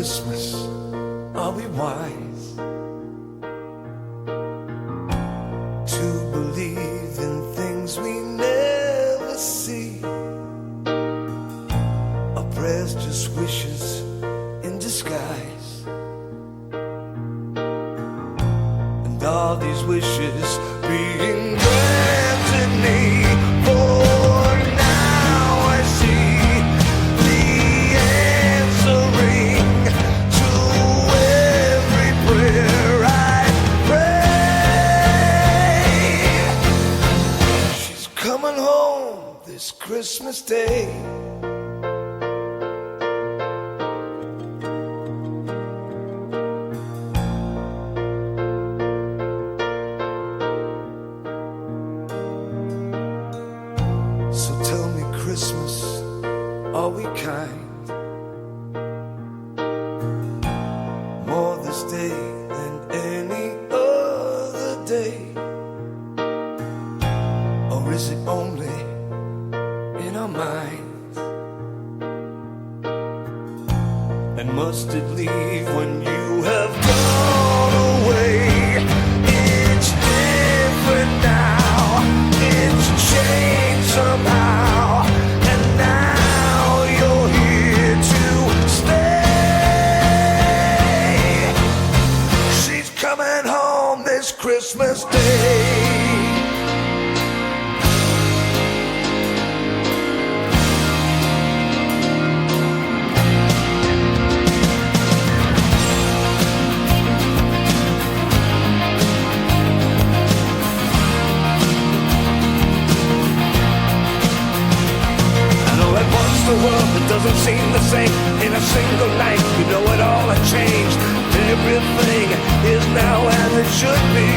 Christmas, are we wise to believe in things we never see? Are prayers just wishes in disguise? And are these wishes being granted me? For now I see the answering to every prayer I pray. She's coming home this Christmas Day. So tell me, Christmas, are we kind? More this day than any other day? Or is it only in our minds? And must it leave when you have gone away? It's different now, it's changed somehow, and now you're here to stay. She's coming home this Christmas Day. The world that doesn't seem the same in a single night. You know it all had changed. Everything is now as it should be.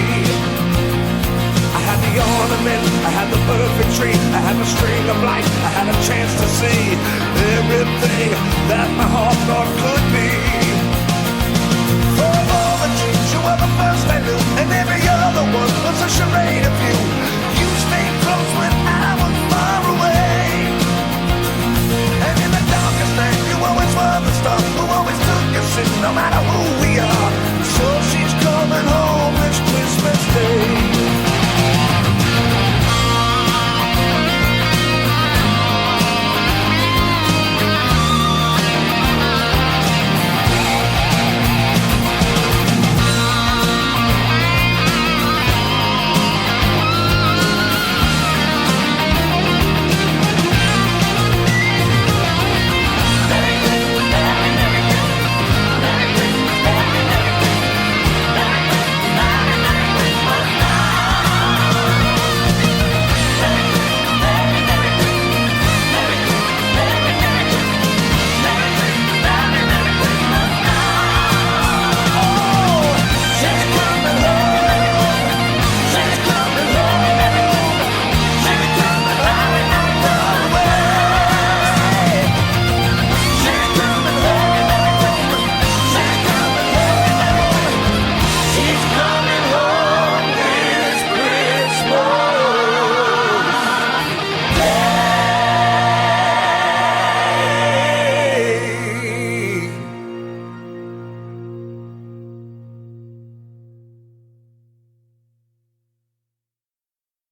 I had the ornament, I had the perfect tree, I had the string of lights, I had a chance to see everything that my heart thought could be.